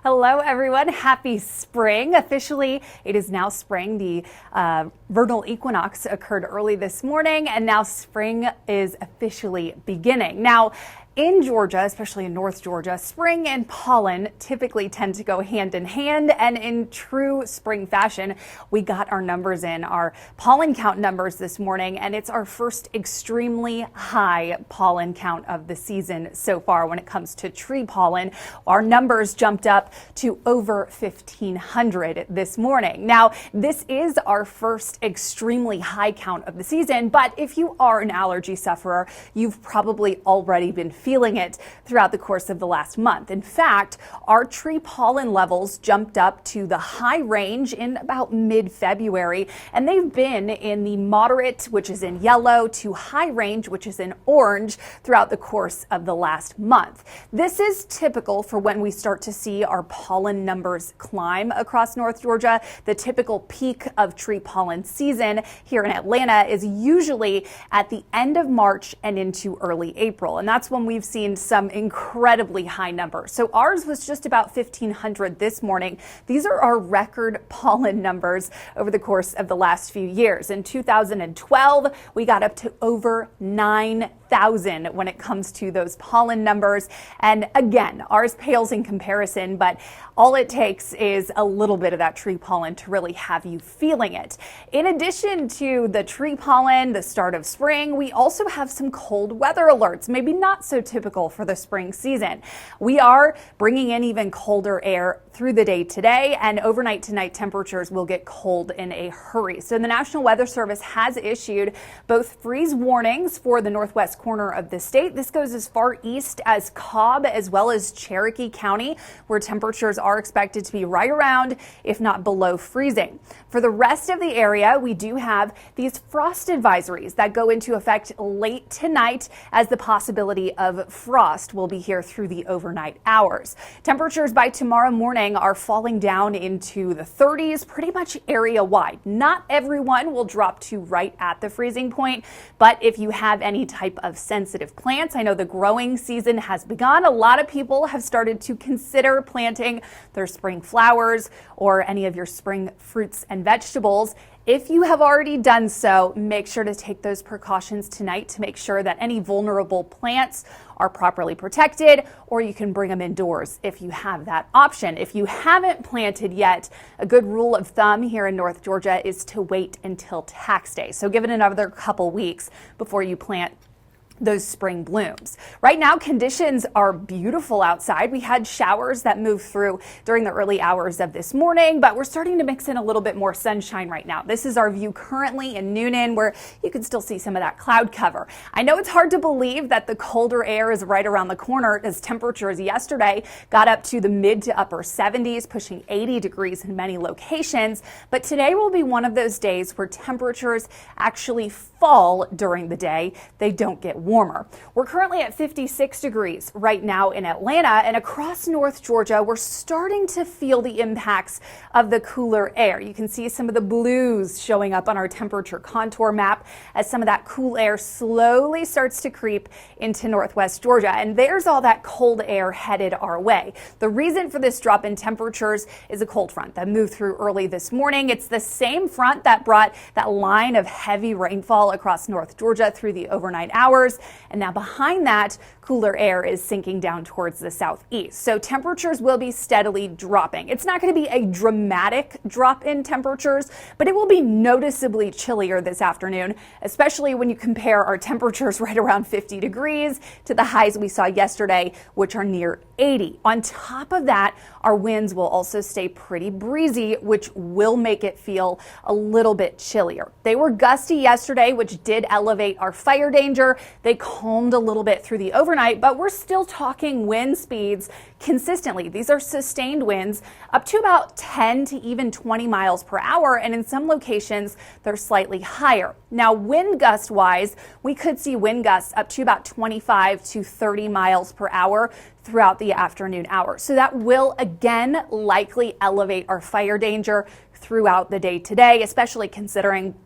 Hello, everyone. Happy spring. Officially, it is now spring. The vernal equinox occurred early this morning, and now spring is officially beginning. Now, in Georgia, especially in North Georgia, spring and pollen typically tend to go hand in hand, and in true spring fashion, we got our numbers in, our pollen count numbers this morning, and it's our first extremely high pollen count of the season so far when it comes to tree pollen. Our numbers jumped up to over 1,500 this morning. Now, this is our first extremely high count of the season, but if you are an allergy sufferer, you've probably already been feeling it throughout the course of the last month. In fact, our tree pollen levels jumped up to the high range in about mid-February, and they've been in the moderate, which is in yellow, to high range, which is in orange, throughout the course of the last month. This is typical for when we start to see our pollen numbers climb across North Georgia. The typical peak of tree pollen season here in Atlanta is usually at the end of March and into early April, and that's when we've seen some incredibly high numbers. So ours was just about 1,500 this morning. These are our record pollen numbers over the course of the last few years. In 2012, we got up to over 9,000 when it comes to those pollen numbers. And again, ours pales in comparison, but all it takes is a little bit of that tree pollen to really have you feeling it. In addition to the tree pollen, the start of spring, we also have some cold weather alerts, maybe not so typical for the spring season. We are bringing in even colder air through the day today, and overnight tonight temperatures will get cold in a hurry. So the National Weather Service has issued both freeze warnings for the northwest corner of the state. This goes as far east as Cobb as well as Cherokee County, where temperatures are expected to be right around, if not below freezing. For the rest of the area, we do have these frost advisories that go into effect late tonight, as the possibility of frost will be here through the overnight hours. Temperatures by tomorrow morning are falling down into the 30s pretty much area wide. Not everyone will drop to right at the freezing point, but if you have any type of sensitive plants, I know the growing season has begun. A lot of people have started to consider planting their spring flowers or any of your spring fruits and vegetables. If you have already done so, make sure to take those precautions tonight to make sure that any vulnerable plants are properly protected, or you can bring them indoors if you have that option. If you haven't planted yet, a good rule of thumb here in North Georgia is to wait until tax day. So give it another couple weeks before you plant those spring blooms. Right now, conditions are beautiful outside. We had showers that moved through during the early hours of this morning, but we're starting to mix in a little bit more sunshine right now. This is our view currently in Noonan, where you can still see some of that cloud cover. I know it's hard to believe that the colder air is right around the corner, as temperatures yesterday got up to the mid to upper 70s, pushing 80 degrees in many locations. But today will be one of those days where temperatures actually fall during the day. They don't get warmer. We're currently at 56 degrees right now in Atlanta, and across North Georgia, we're starting to feel the impacts of the cooler air. You can see some of the blues showing up on our temperature contour map as some of that cool air slowly starts to creep into northwest Georgia, and there's all that cold air headed our way. The reason for this drop in temperatures is a cold front that moved through early this morning. It's the same front that brought that line of heavy rainfall across North Georgia through the overnight hours. And now behind that, cooler air is sinking down towards the southeast. So temperatures will be steadily dropping. It's not going to be a dramatic drop in temperatures, but it will be noticeably chillier this afternoon, especially when you compare our temperatures right around 50 degrees to the highs we saw yesterday, which are near 80. On top of that, our winds will also stay pretty breezy, which will make it feel a little bit chillier. They were gusty yesterday, which did elevate our fire danger. They calmed a little bit through the overnight, but we're still talking wind speeds consistently. These are sustained winds up to about 10 to even 20 miles per hour, and in some locations they're slightly higher. Now, wind gust wise, we could see wind gusts up to about 25 to 30 miles per hour throughout the afternoon hours. So that will again likely elevate our fire danger throughout the day today, especially considering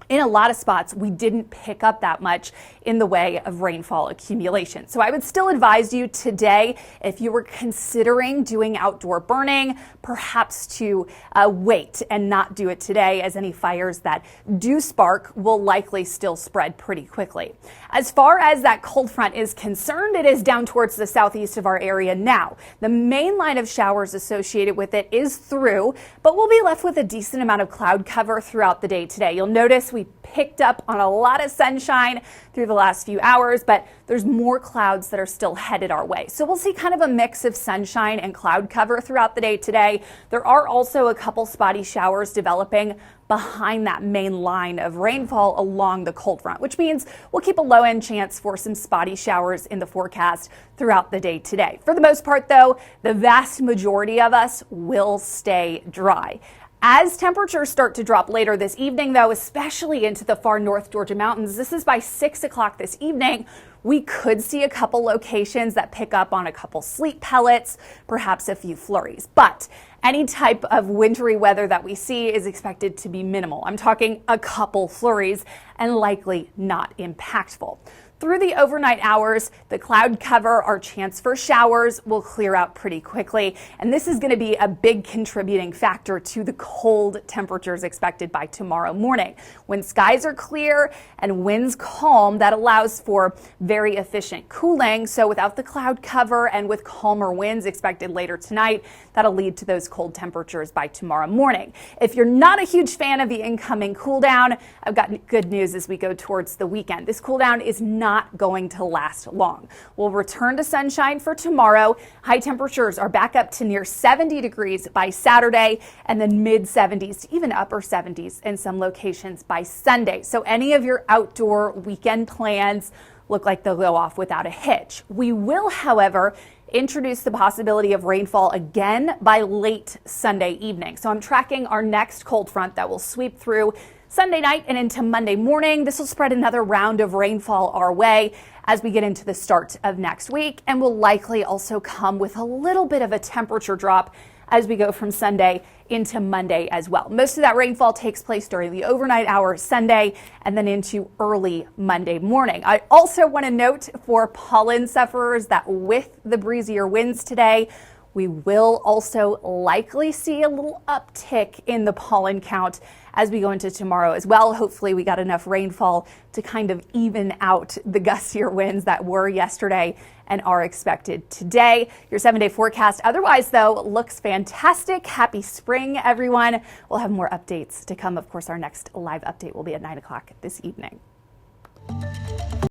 In a lot of spots, we didn't pick up that much in the way of rainfall accumulation. So I would still advise you today, if you were considering doing outdoor burning, perhaps to wait and not do it today, as any fires that do spark will likely still spread pretty quickly. As far as that cold front is concerned, it is down towards the southeast of our area now. The main line of showers associated with it is through, but we'll be left with a decent amount of cloud cover throughout the day today. You'll notice we picked up on a lot of sunshine through the last few hours, but there's more clouds that are still headed our way. So we'll see kind of a mix of sunshine and cloud cover throughout the day today. There are also a couple spotty showers developing behind that main line of rainfall along the cold front, which means we'll keep a low end chance for some spotty showers in the forecast throughout the day today. For the most part, though, the vast majority of us will stay dry. As temperatures start to drop later this evening, though, especially into the far North Georgia mountains, this is by 6 o'clock this evening, we could see a couple locations that pick up on a couple sleet pellets, perhaps a few flurries. But any type of wintry weather that we see is expected to be minimal. I'm talking a couple flurries and likely not impactful. Through the overnight hours, the cloud cover, our chance for showers will clear out pretty quickly. And this is going to be a big contributing factor to the cold temperatures expected by tomorrow morning. When skies are clear and winds calm, that allows for very efficient cooling. So without the cloud cover and with calmer winds expected later tonight, that'll lead to those cold temperatures by tomorrow morning. If you're not a huge fan of the incoming cool down, I've got good news as we go towards the weekend. This cool down is not going to last long. We'll return to sunshine for tomorrow. High temperatures are back up to near 70 degrees by Saturday and then mid 70s to even upper 70s in some locations by Sunday. So any of your outdoor weekend plans look like they'll go off without a hitch. We will, however, introduce the possibility of rainfall again by late Sunday evening. So I'm tracking our next cold front that will sweep through Sunday night and into Monday morning. This will spread another round of rainfall our way as we get into the start of next week, and will likely also come with a little bit of a temperature drop as we go from Sunday into Monday as well. Most of that rainfall takes place during the overnight hours Sunday and then into early Monday morning. I also want to note for pollen sufferers that with the breezier winds today, we will also likely see a little uptick in the pollen count as we go into tomorrow as well. Hopefully we got enough rainfall to kind of even out the gustier winds that were yesterday and are expected today. Your 7-day forecast otherwise, though, looks fantastic. Happy spring, everyone. We'll have more updates to come. Of course, our next live update will be at 9 o'clock this evening.